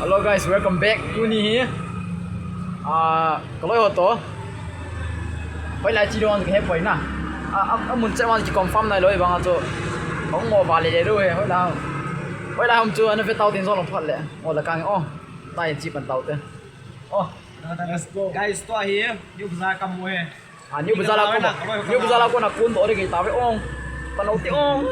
Hello guys, welcome back. Uni here. Ngaloi hoto. Quay lại chi đồ cái hết nè. Muốn chạy vào chỉ confirm này rồi bằng cho. Không ngồi vào để rồi, hồi nào hôm chưa nó phải tàu tiền do lòng phật lẹ. Ngồi là càng tay chỉ bằng tàu tên. Let's go. Guys, to here. Như bây giờ cầm mùi. Như bây giờ là con là cuốn tổ để cái tàu với ông. Còn đầu tiên ông.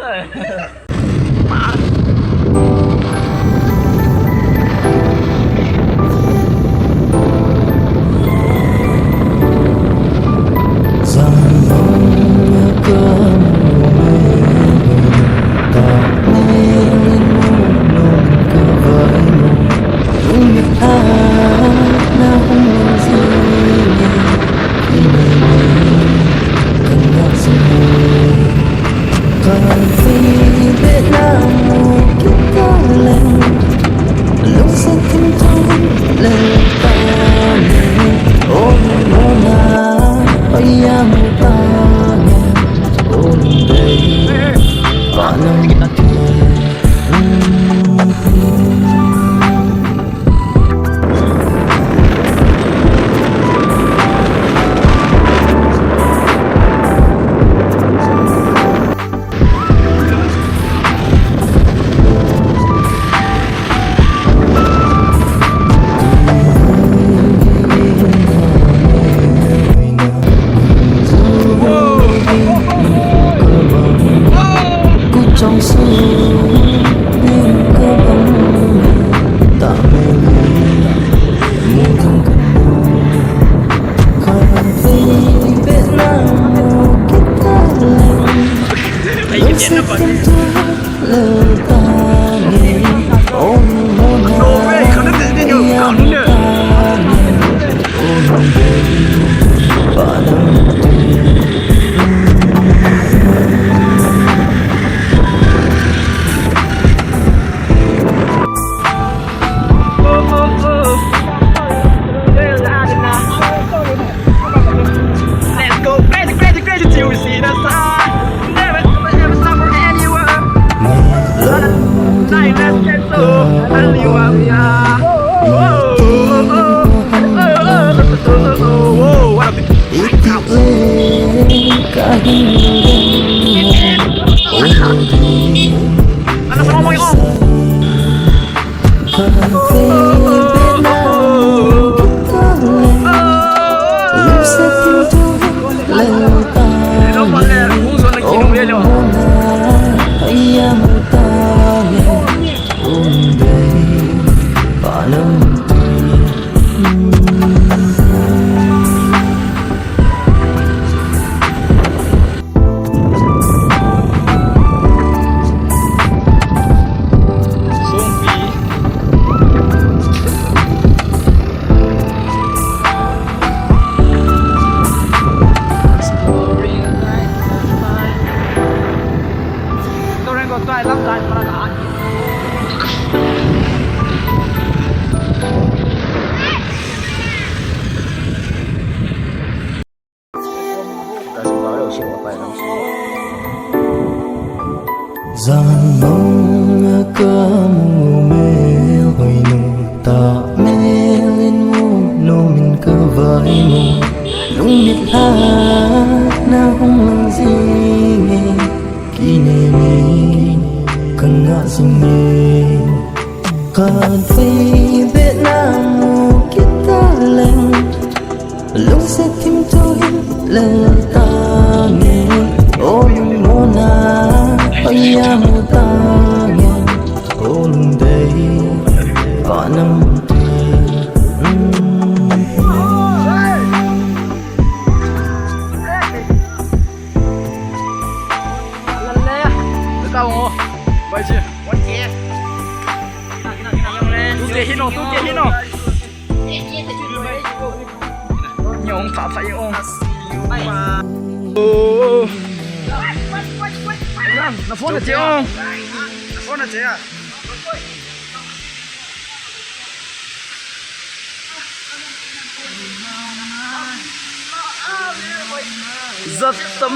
Giật tâm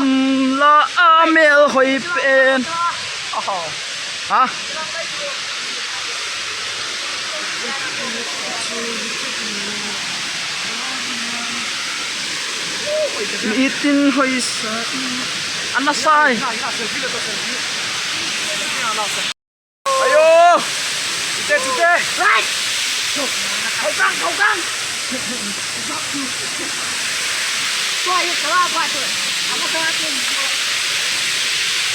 la mèo hồi bên hả Itin hoy sa anasay. Ayo. Cute. Right. Khẩu căng. Quay cái lá quay rồi. Anh có cái tiền.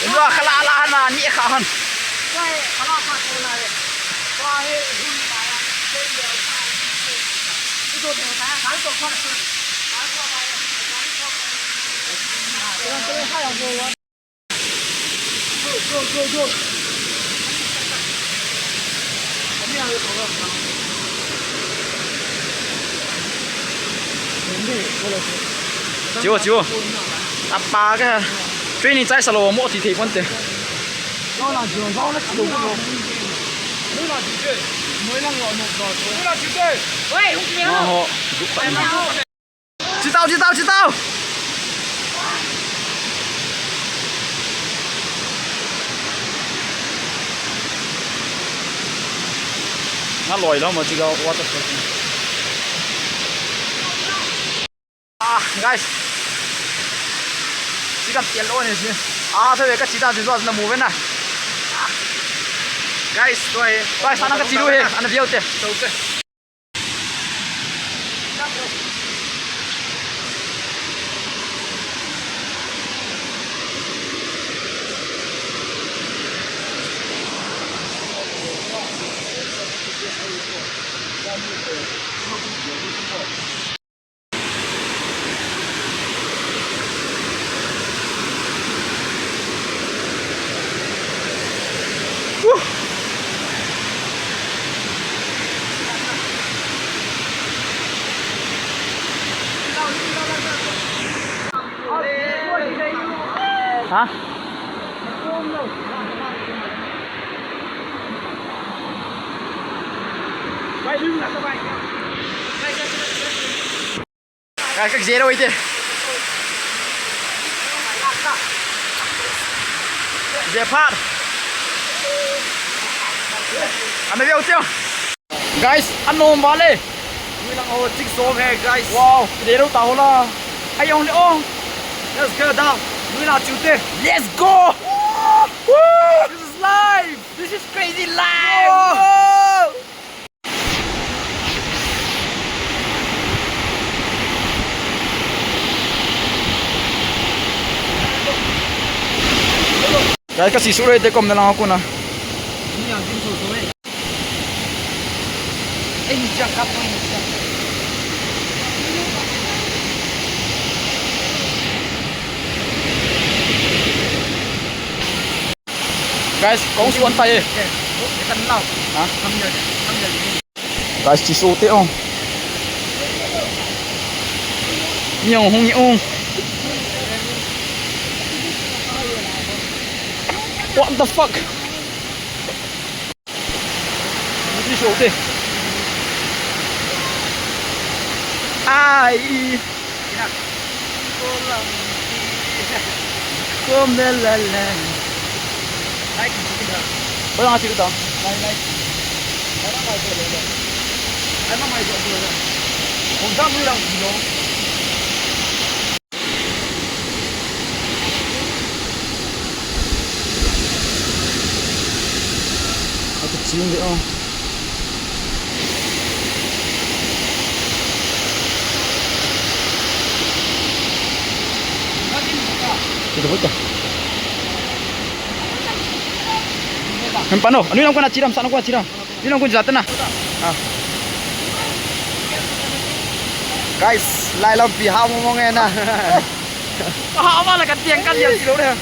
Đúng rồi, cái lá là nhẹ khá hơn. Quay cái lá quay rồi này. Quay hun lại trên đều sai. Cái đồ này ta cái đồ khoan rồi. Cái hai ông vô. Go. Chiều apa cái chuyên đi chạy salo mỗi thì vấn đề nó là trường nó đủ rồi mới là chủ đề mới là ngọn một rồi mới là chủ đề ơi không nghe đâu chỉ tao Ngaloi đó mà chỉ có Waterfall. Guys, chỉ cần tiền lỗi này chứ. Thôi cái chỉ ta chỉ là mua bên này. Guys, tôi sao nó cái chỉ đuôi, anh biết chưa? Hả? Quay lưng là các bạn. Cái dễ đâu ấy chứ? Dễ phát. Anh biết chưa? Guys, ăn nôm vào đi. Người đang ngồi chích số về guys. Wow, để đâu tàu là. Hay ông đi ông. Let's go down. Người nào chịu tiền? Let's go. Woo! This is live. This is crazy live. Whoa! Guys, kasi sulit kom na lang ako na. Ini yang tim susu eh. Ini cakap ni. Guys, có ông xuống tay đi. Cái cần nào? Hả? 5 giờ. Guys, chỉ số tệ không? Nhiều không nhiều. What the fuck? Chỉ số tệ. Ai? Come la la. Like kita. Boleh ngasih kita? Like. Ada mai tu le. Ada mai tu le. Ông ta mới làm gì đó. Kecil dia oh. Kita buka. Paano? Ano yung ko na chiram? Saan ko na chiram? Yun ang ko dyan na. Guys, lại làm vì hao mong nghe nè. Hao mà là cái tiếng cắt nhiều xíu đây.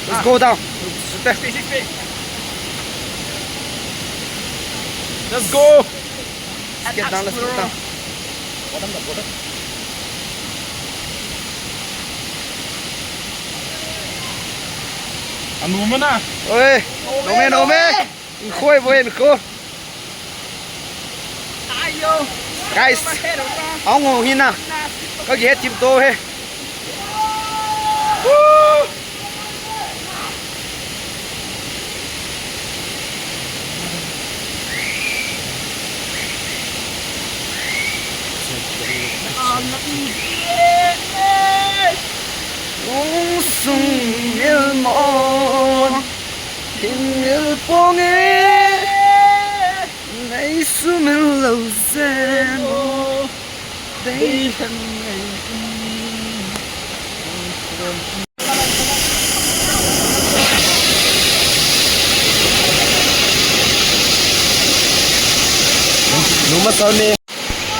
Let's go down. Let's go. Let's get down. Anu mana? Ôi, nấu mê. Khôi với cô. Guys, ông ngồi hin nào. Có gì hết chim tô he. sung il mon hình il phong ngày xuân mình lâu sen đây thân ngày Numa Sony.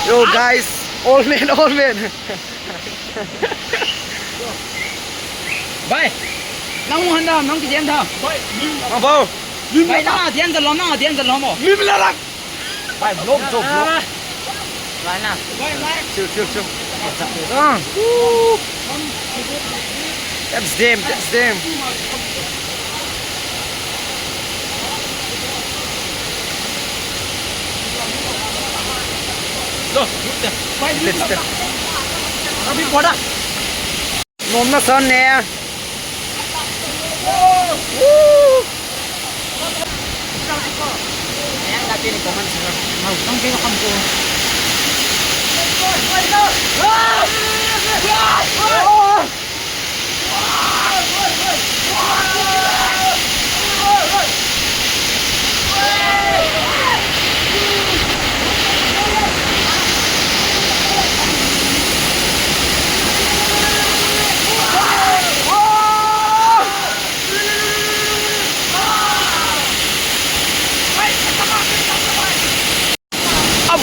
Yo guys, old man. Vậy, nóng hơn đâu, nóng cái tiền thôi. Abang, Vậy nó tiền giờ lắm, nó tiền giờ lắm rồi. lim la lak. Vậy lốp chụp lốp. Vậy nào. Chill. That's them. Rồi, let's go. Nó bị quá đó. Nôm nó sơn nè. Em đã tin của mình rồi. Mau, không tin không cô.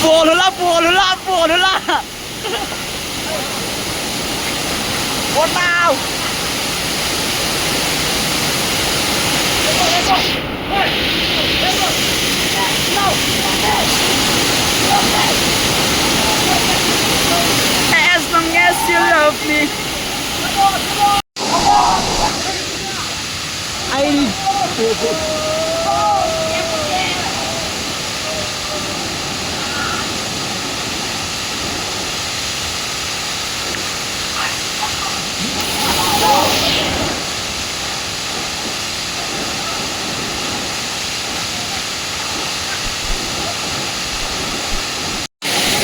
Buồn là buồn tao as long as you love me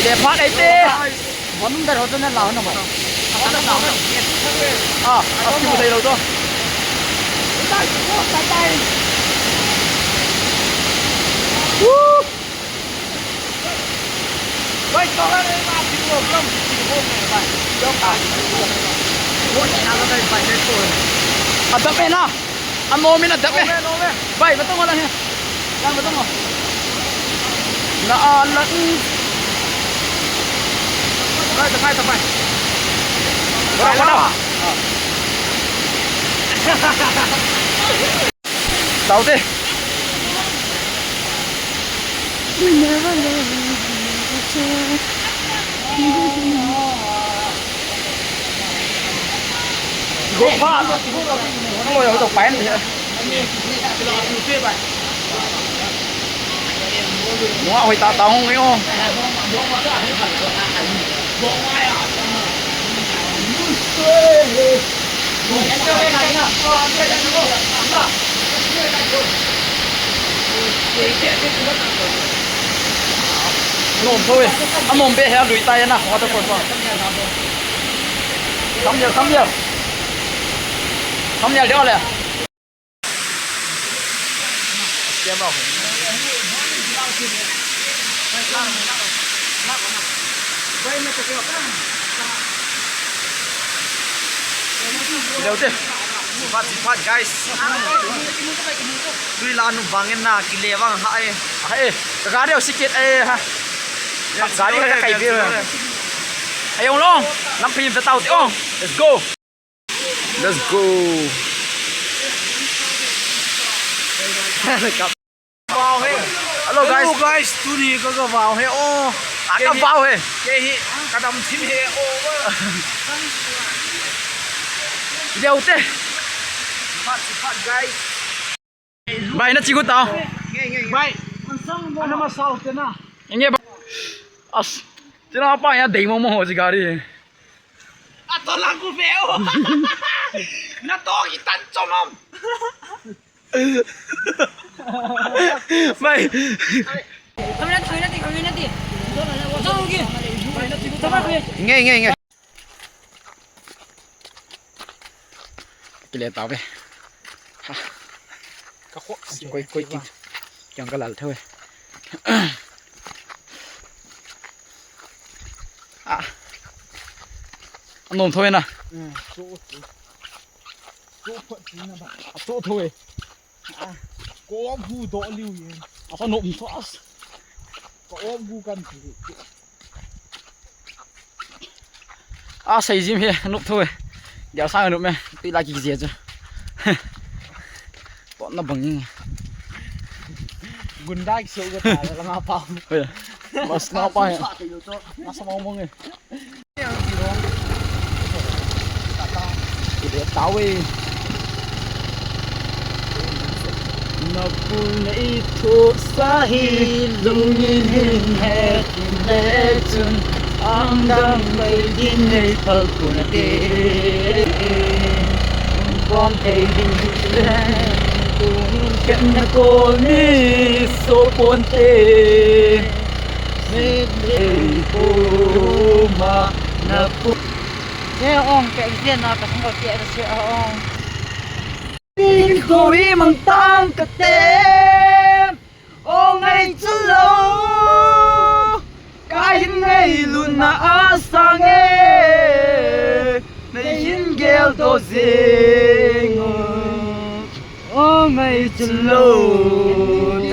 để phát đấy tê vẫn đây rồi cho nên lão nó mà kêu đây đâu cho tay vậy cho nó lên mà chịu không này vậy cho cả muốn nào nó đây phải đến rồi đập bên nào mồm mình đập bên vậy bắt tông lên đang bắt tông rồi nó lẫn tập hai vào đâu tàu đi gỗ pha nó ngồi ở dọc bén thì đúng không? Hồi ta tao không thấy không? Nôm thôi, mồm bê heo lùi tay na, Waterfall vào. Không nhiều đeo này. Xem vào. Đầu tiên phát guys tuy là nó vàng na kile vàng hai cái gà đều xịt ấy ha gà đi cái cây bia ấy ông long làm phim về tàu thì ông let's go vào hết hello guys tôi đi có vào hết ô cái vào hết cái đầm thím hết ô điều thế phát guys bay nó chỉ có tao bay anh mà sao thế nào nghe as thế nào apa ya đầy mông hồ gì cả đi tôi là cô béo nó to cái tan cho mông bay Kami nanti. Jom lagi. nghe cái lệ tao về quay chẳng có là thôi à nôm thôi nè chỗ thôi có vu đỏ lưu gì sao nôm thoát có vu cần à xây gì vậy nôm thôi đéo sang nôm mẹ tí lại gì chứ bọn nó bằng như bunda cái sâu cái là ngapa mas ngapa ya masa mau ngomong ya udah tahu Napuna itu sahil lungin hetin lecun anggang maydinay palpuna te kom tedin kunin kena koni soponte medley puma napu ông cái gì nó cái không có chuyện là ông Tình khối mang tăng cả tem ô ngày chân lâu cái ngày luôn na sang nghe này hin gel to zing ô ngày chân lâu